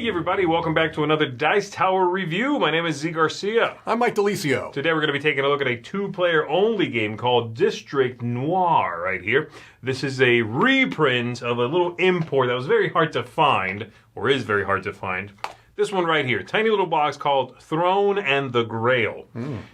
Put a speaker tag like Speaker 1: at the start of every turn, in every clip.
Speaker 1: Hey everybody, welcome back to another Dice Tower review. My name is Zee Garcia.
Speaker 2: I'm Mike DiLisio.
Speaker 1: Today we're going to be taking a look at a two-player only game called District Noir right here. This is a reprint of a little import that was very hard to find, or is very hard to find. This one right here, tiny little box called Throne and the Grail.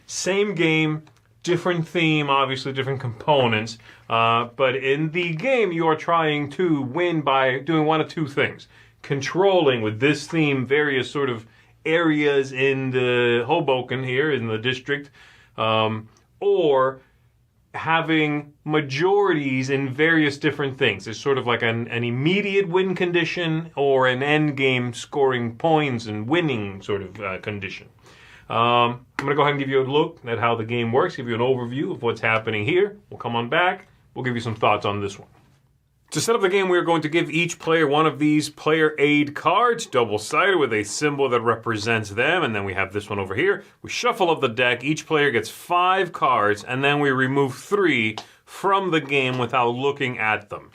Speaker 1: Same game, different theme, obviously different components, but in the game you are trying to win by doing one of two things. Controlling, with this theme, various sort of areas in the Hoboken here, in the district, or having majorities in various different things. It's sort of like an immediate win condition or an end game scoring points and winning sort of condition. I'm going to go ahead and give you a look at how the game works, give you an overview of what's happening here. We'll come on back. We'll give you some thoughts on this one. To set up the game, we are going to give each player one of these player aid cards, double-sided with a symbol that represents them, and then we have this one over here. We shuffle up the deck, each player gets 5 cards, and then we remove 3 from the game without looking at them.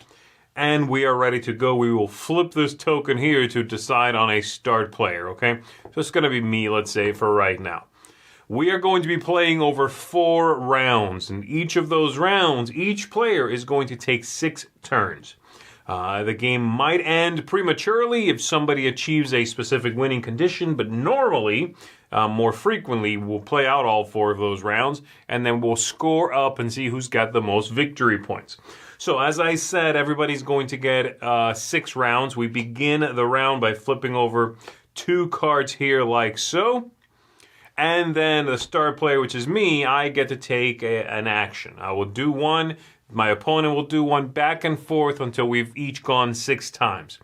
Speaker 1: And we are ready to go. We will flip this token here to decide on a start player, okay? So it's going to be me, let's say, for right now. We are going to be playing over 4 rounds, and each of those rounds, each player is going to take 6 turns. The game might end prematurely if somebody achieves a specific winning condition, but normally, more frequently, we'll play out all 4 of those rounds, and then we'll score up and see who's got the most victory points. So as I said, everybody's going to get 6 rounds. We begin the round by flipping over 2 cards here like so. And then the star player, which is me, I get to take an action. I will do one. My opponent will do one, back and forth until we've each gone 6 times.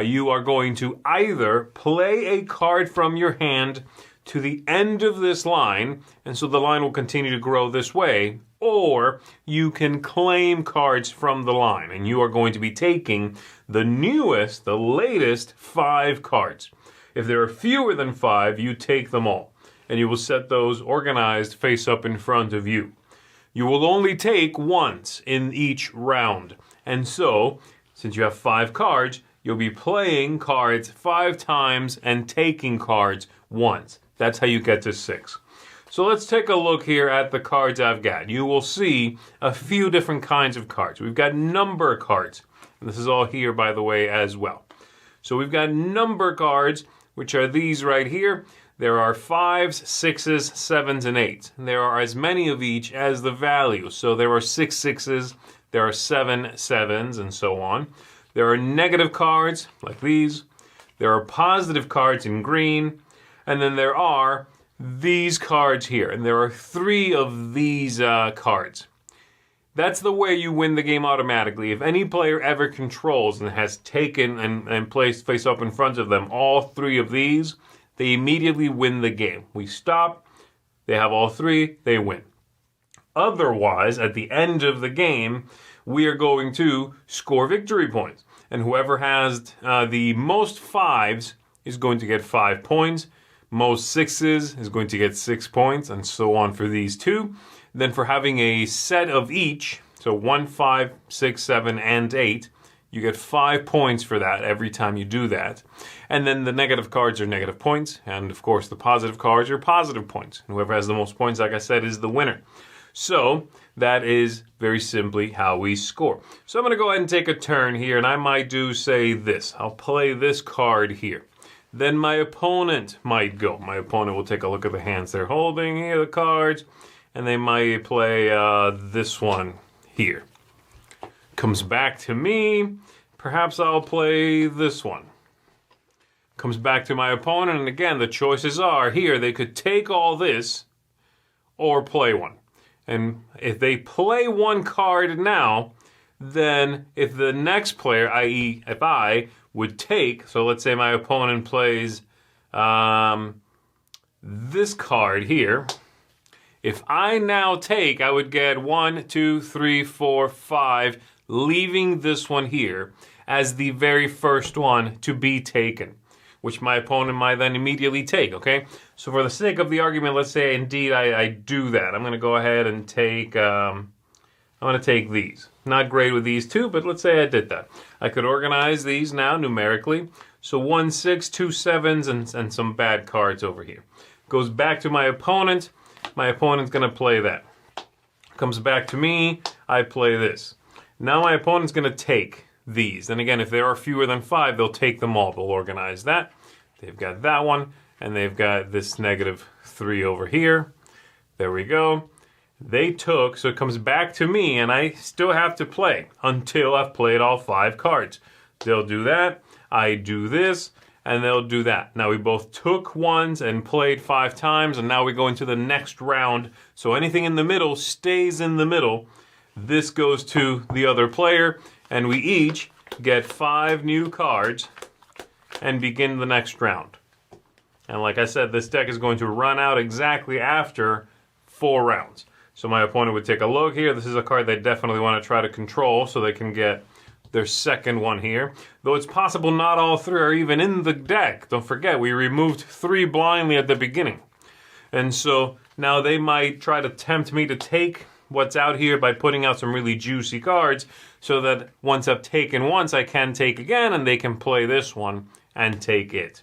Speaker 1: You are going to either play a card from your hand to the end of this line, and so the line will continue to grow this way, or you can claim cards from the line, and you are going to be taking the newest, the latest 5 cards. If there are fewer than 5, you take them all, and you will set those organized face up in front of you. You will only take once in each round. And so, since you have 5 cards, you'll be playing cards 5 times and taking cards once. That's how you get to 6. So let's take a look here at the cards I've got. You will see a few different kinds of cards. We've got number cards. And this is all here, by the way, as well. So we've got number cards, which are these right here. There are 5s, 6s, 7s, and 8s. There are as many of each as the value. So there are 6 6s, there are 7 7s, and so on. There are negative cards, like these. There are positive cards in green. And then there are these cards here. And there are 3 of these cards. That's the way you win the game automatically. If any player ever controls and has taken and placed face up in front of them all 3 of these, they immediately win the game. We stop, they have all 3, they win. Otherwise, at the end of the game, we are going to score victory points. And whoever has the most 5s is going to get 5 points. Most 6s is going to get 6 points, and so on for these 2. Then for having a set of each, so 1, 5, 6, 7, and 8, you get 5 points for that every time you do that. And then the negative cards are negative points. And of course, the positive cards are positive points. And whoever has the most points, like I said, is the winner. So that is very simply how we score. So I'm going to go ahead and take a turn here. And I might do, say, this. I'll play this card here. Then my opponent might go. My opponent will take a look at the hands they're holding here, the cards. And they might play this one here. Comes back to me. Perhaps I'll play this one. Comes back to my opponent, and again, the choices are here. They could take all this or play one. And if they play one card now, then if the next player, i.e. if I would take, so let's say my opponent plays this card here. If I now take, I would get 1, 2, 3, 4, 5, leaving this one here as the very first one to be taken, which my opponent might then immediately take, okay? So for the sake of the argument, let's say indeed I do that. I'm going to go ahead and take, I'm going to take these. Not great with these 2, but let's say I did that. I could organize these now numerically. So 1 6, 2 7s, and some bad cards over here. Goes back to my opponent. My opponent's going to play that. Comes back to me. I play this. Now my opponent's going to take these. And again, if there are fewer than 5, they'll take them all. They'll organize that. They've got that one. And they've got this -3 over here. There we go. They took, so it comes back to me, and I still have to play until I've played all 5 cards. They'll do that. I do this. And they'll do that. Now we both took ones and played 5 times, and now we go into the next round. So anything in the middle stays in the middle. This goes to the other player, and we each get 5 new cards and begin the next round. And like I said, this deck is going to run out exactly after 4 rounds. So my opponent would take a look here. This is a card they definitely want to try to control so they can get their second one here. Though it's possible not all 3 are even in the deck. Don't forget, we removed 3 blindly at the beginning. And so now they might try to tempt me to take what's out here by putting out some really juicy cards so that once I've taken once, I can take again and they can play this one and take it.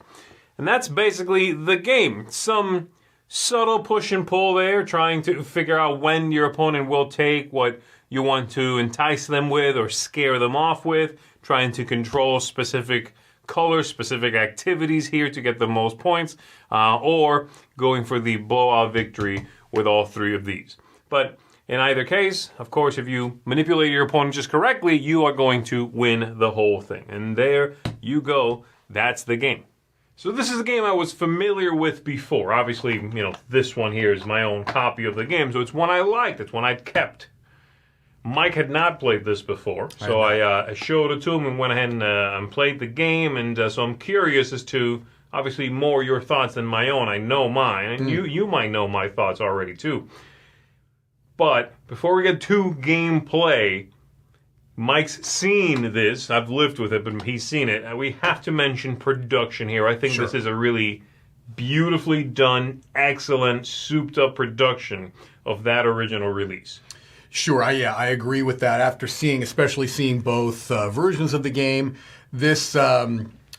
Speaker 1: And that's basically the game. Some subtle push and pull there, trying to figure out when your opponent will take what you want to entice them with or scare them off with, trying to control specific colors, specific activities here to get the most points, or going for the blowout victory with all 3 of these. But in either case, of course, if you manipulate your opponent just correctly, you are going to win the whole thing. And there you go. That's the game. So this is a game I was familiar with before. Obviously, this one here is my own copy of the game, so it's one I liked. It's one I'd kept. Mike had not played this before, so I showed it to him and went ahead and played the game. And so I'm curious as to, obviously, more your thoughts than my own. I know mine, and you might know my thoughts already, too. But before we get to gameplay, Mike's seen this. I've lived with it, but he's seen it. We have to mention production here. I think this is a really beautifully done, excellent, souped-up production of that original release.
Speaker 2: Sure, I agree with that. After especially seeing both versions of the game, this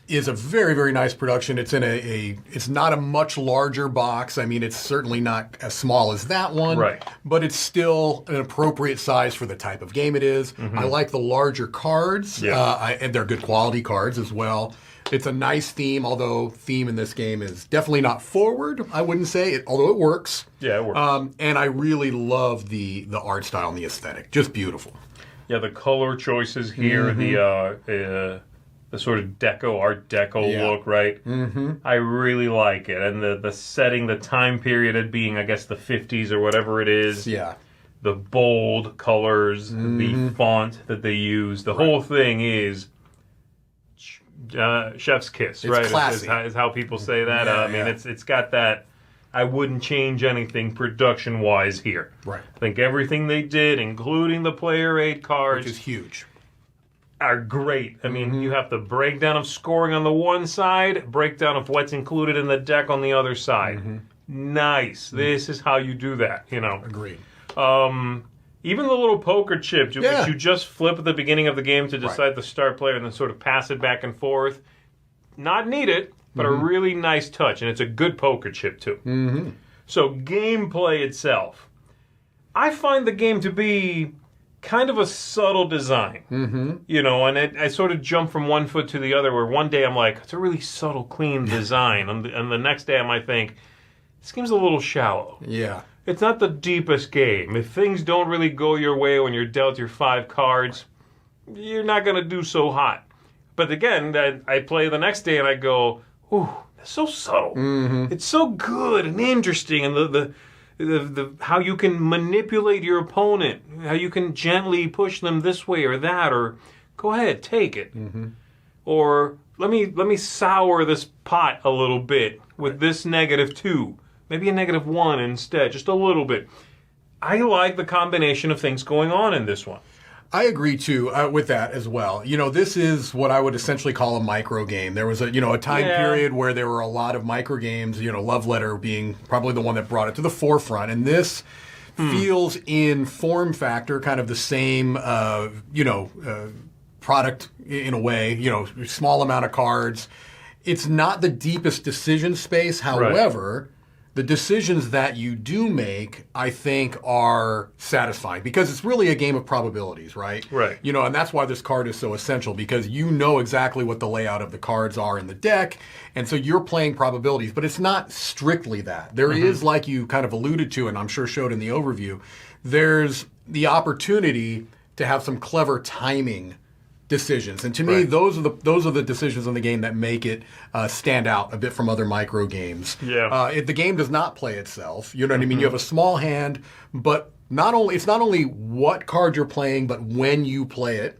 Speaker 2: is a very, very nice production. It's in it's not a much larger box. I mean, it's certainly not as small as that one,
Speaker 1: right?
Speaker 2: But it's still an appropriate size for the type of game it is. Mm-hmm. I like the larger cards, and they're good quality cards as well. It's a nice theme, although theme in this game is definitely not forward, I wouldn't say, although it works.
Speaker 1: Yeah, it works.
Speaker 2: And I really love the art style and the aesthetic. Just beautiful.
Speaker 1: Yeah, the color choices here, the sort of Art Deco look, right? Mm-hmm. I really like it. And the setting, the time period it being, I guess, the 50s or whatever it is.
Speaker 2: Yeah.
Speaker 1: The bold colors, the font that they use, the whole thing is chef's kiss, right?
Speaker 2: Classy.
Speaker 1: Is how people say that. I mean, it's got that. I wouldn't change anything production-wise here.
Speaker 2: Right.
Speaker 1: I think everything they did, including the player aid cards,
Speaker 2: which is huge,
Speaker 1: are great. I mean, you have the breakdown of scoring on the one side, breakdown of what's included in the deck on the other side. Nice. This is how you do that.
Speaker 2: Agreed.
Speaker 1: Even the little poker chip, which you just flip at the beginning of the game to decide the start player and then sort of pass it back and forth. Not needed, but a really nice touch. And it's a good poker chip, too. So, gameplay itself. I find the game to be kind of a subtle design. And I sort of jump from one foot to the other, where one day I'm like, it's a really subtle, clean design. and the next day I might think, this game's a little shallow.
Speaker 2: Yeah.
Speaker 1: It's not the deepest game. If things don't really go your way when you're dealt your 5 cards, you're not going to do so hot. But again, I play the next day and I go, ooh, that's so subtle. It's so good and interesting. And the how you can manipulate your opponent, how you can gently push them this way or that, or go ahead, take it. Or let me sour this pot a little bit with this -2. Maybe a -1 instead, just a little bit. I like the combination of things going on in this one.
Speaker 2: I agree, too, with that as well. This is what I would essentially call a micro game. There was a time period where there were a lot of micro games, Love Letter being probably the one that brought it to the forefront. And this feels in form factor kind of the same, product in a way, small amount of cards. It's not the deepest decision space. However, the decisions that you do make, I think, are satisfying because it's really a game of probabilities, right?
Speaker 1: Right.
Speaker 2: You know, and that's why this card is so essential because you know exactly what the layout of the cards are in the deck, and so you're playing probabilities, but it's not strictly that. There is, like you kind of alluded to, and I'm sure showed in the overview, there's the opportunity to have some clever timing decisions, and to me, those are the decisions in the game that make it stand out a bit from other micro games.
Speaker 1: Yeah,
Speaker 2: the game does not play itself. You know what I mean? You have a small hand, but it's not only what card you're playing, but when you play it,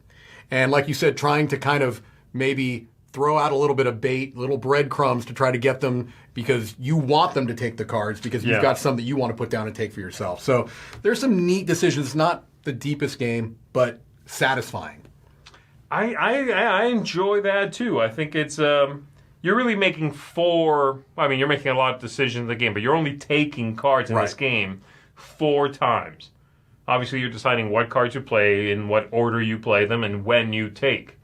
Speaker 2: and like you said, trying to kind of maybe throw out a little bit of bait, little breadcrumbs to try to get them because you want them to take the cards because you've got some that you want to put down and take for yourself. So there's some neat decisions. It's not the deepest game, but satisfying.
Speaker 1: I enjoy that too. I think it's you're really making you're making a lot of decisions in the game, but you're only taking cards in this game 4 times. Obviously, you're deciding what cards you play, in what order you play them, and when you take.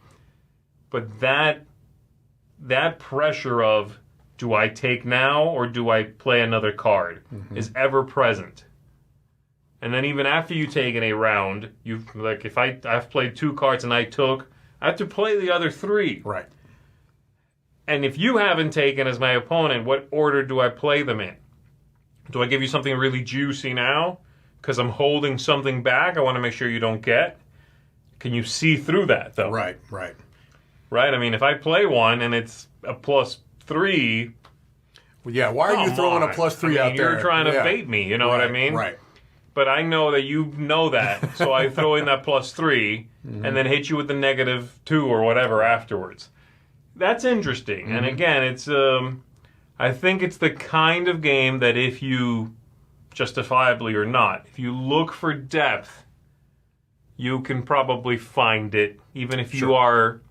Speaker 1: But that pressure of do I take now or do I play another card is ever present. And then even after you take in a round, if I've played 2 cards and I have to play the other 3.
Speaker 2: Right.
Speaker 1: And if you haven't taken as my opponent, what order do I play them in? Do I give you something really juicy now? Because I'm holding something back I want to make sure you don't get? Can you see through that, though?
Speaker 2: Right.
Speaker 1: Right? I mean, if I play one and it's a +3...
Speaker 2: Well, yeah, why are you throwing a +3 out there?
Speaker 1: You're trying to bait me, you know what I mean?
Speaker 2: Right.
Speaker 1: But I know that you know that, so I throw in that +3 and then hit you with the -2 or whatever afterwards. That's interesting. And again, it's I think it's the kind of game that if you, justifiably or not, if you look for depth, you can probably find it, even if you are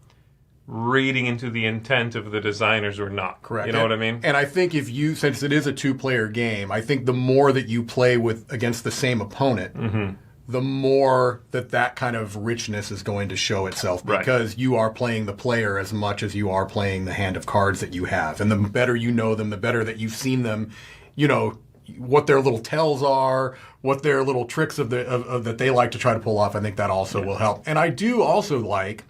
Speaker 1: reading into the intent of the designers or not.
Speaker 2: Correct.
Speaker 1: You know what I mean?
Speaker 2: And I think since it is a 2-player game, I think the more that you play against the same opponent, the more that kind of richness is going to show itself because you are playing the player as much as you are playing the hand of cards that you have. And the better you know them, the better that you've seen them, you know, what their little tells are, what their little tricks that they like to try to pull off. I think that also will help. And I do also like,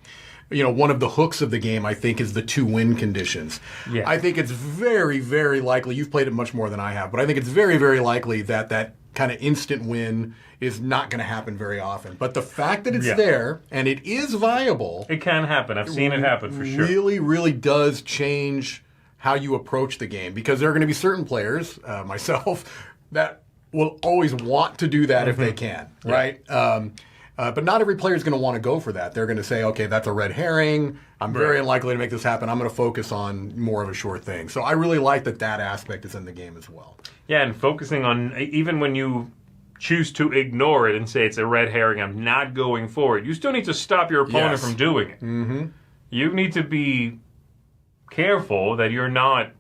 Speaker 2: you know, one of the hooks of the game, I think, is the 2 win conditions. Yeah. I think it's very, very likely, you've played it much more than I have, but I think it's very, very likely that kind of instant win is not going to happen very often. But the fact that it's there, and it is viable...
Speaker 1: It can happen. I've seen it happen for sure.
Speaker 2: Really, really does change how you approach the game. Because there are going to be certain players, myself, that will always want to do that if they can, right? But not every player is going to want to go for that. They're going to say, okay, that's a red herring. I'm very unlikely to make this happen. I'm going to focus on more of a sure thing. So I really like that aspect is in the game as well. Yeah,
Speaker 1: and focusing on, even when you choose to ignore it and say it's a red herring, I'm not going for it, you still need to stop your opponent from doing it. You need to be careful that you're not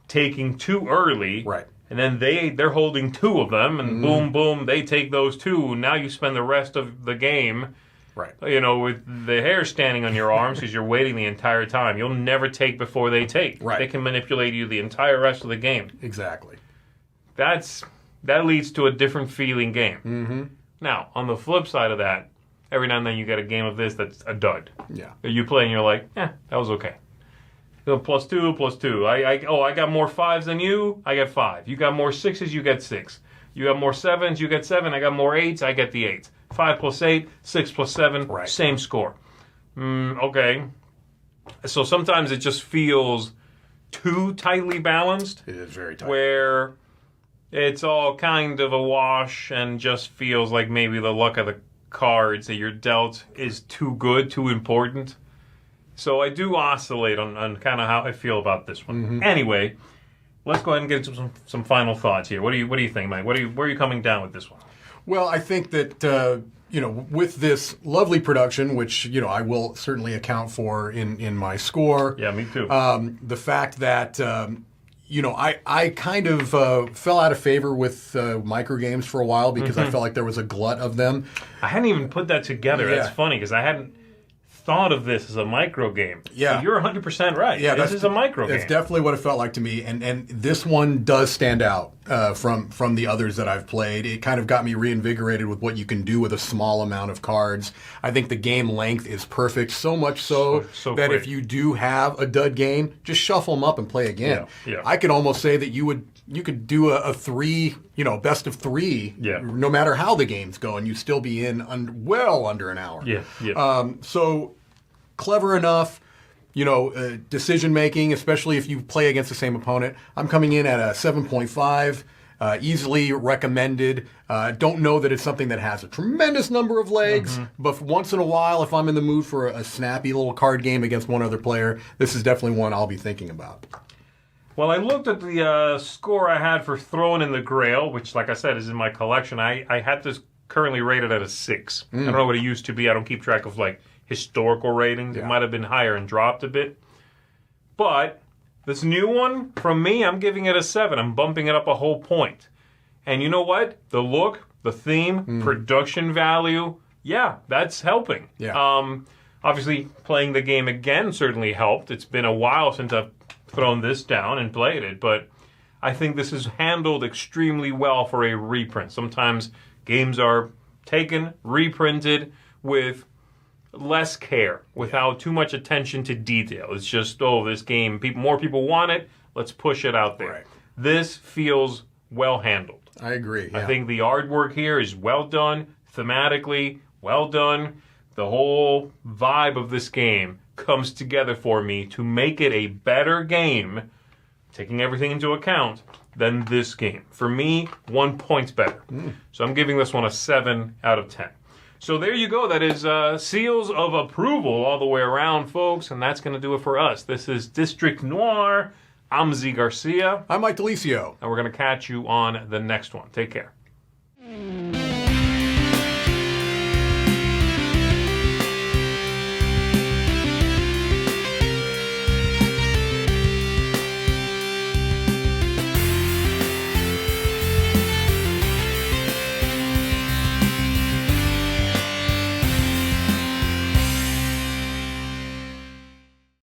Speaker 1: taking too early.
Speaker 2: Right.
Speaker 1: And then they're holding 2 of them, and boom, boom, they take those 2. Now you spend the rest of the game, you know, with the hair standing on your arms because you're waiting the entire time. You'll never take before they take.
Speaker 2: Right.
Speaker 1: They can manipulate you the entire rest of the game.
Speaker 2: Exactly.
Speaker 1: That leads to a different feeling game. Now, on the flip side of that, every now and then you get a game of this that's a dud.
Speaker 2: Yeah.
Speaker 1: You play and you're like, that was okay. +2. I got more 5s than you. I get 5. You got more 6s. You get 6. You got more 7s. You get 7. I got more 8s. I get the 8. 5 + 8, 6 + 7, same score. Okay. So sometimes it just feels too tightly balanced.
Speaker 2: It is very tight.
Speaker 1: Where it's all kind of a wash and just feels like maybe the luck of the cards that you're dealt is too good, too important. So I do oscillate on kind of how I feel about this one. Anyway, let's go ahead and get into some final thoughts here. What do you think, Mike? Where are you coming down with this one?
Speaker 2: Well, I think that you know, with this lovely production, which, you know, I will certainly account for in my score.
Speaker 1: Yeah, me too.
Speaker 2: The fact that you know, I kind of fell out of favor with micro games for a while because I felt like there was a glut of them.
Speaker 1: I hadn't even put that together. That's funny because I hadn't thought of this as a micro game.
Speaker 2: Yeah.
Speaker 1: So you're 100% right.
Speaker 2: Yeah,
Speaker 1: this is a micro game.
Speaker 2: It's definitely what it felt like to me, and this one does stand out from the others that I've played. It kind of got me reinvigorated with what you can do with a small amount of cards. I think the game length is perfect, so much so that
Speaker 1: quick.
Speaker 2: if you do have a dud game, just shuffle them up and play again.
Speaker 1: Yeah.
Speaker 2: I could almost say that you could do a three, best of three, no matter how the game's going, you'd still be in well under an hour. So clever enough, decision making, especially if you play against the same opponent. I'm coming in at a 7.5. Easily recommended. Don't know that it's something that has a tremendous number of legs, but once in a while, if I'm in the mood for a snappy little card game against one other player, this is definitely one I'll be thinking about.
Speaker 1: Well, I looked at the score I had for Throwing in the Grail, which, like I said, is in my collection. I had this currently rated at a 6. I don't know what it used to be. I don't keep track of, historical ratings. It might have been higher and dropped a bit. But this new one, from me, I'm giving it a 7. I'm bumping it up a whole point. And you know what? The look, the theme, production value, that's helping. Obviously, playing the game again certainly helped. It's been a while since I've thrown this down and played it, but I think this is handled extremely well for a reprint. Sometimes games are taken, reprinted with less care, without too much attention to detail. It's just, this game, more people want it, let's push it out there.
Speaker 2: Right.
Speaker 1: This feels well handled.
Speaker 2: I agree.
Speaker 1: I think the artwork here is well done, thematically well done. The whole vibe of this game comes together for me to make it a better game, taking everything into account, than this game. For me, 1 point better. So I'm giving this one a 7 out of 10. So there you go. That is seals of approval all the way around, folks. And that's going to do it for us. This is District Noir. I'm Zee Garcia.
Speaker 2: I'm Mike DiLisio.
Speaker 1: And we're going to catch you on the next one. Take care.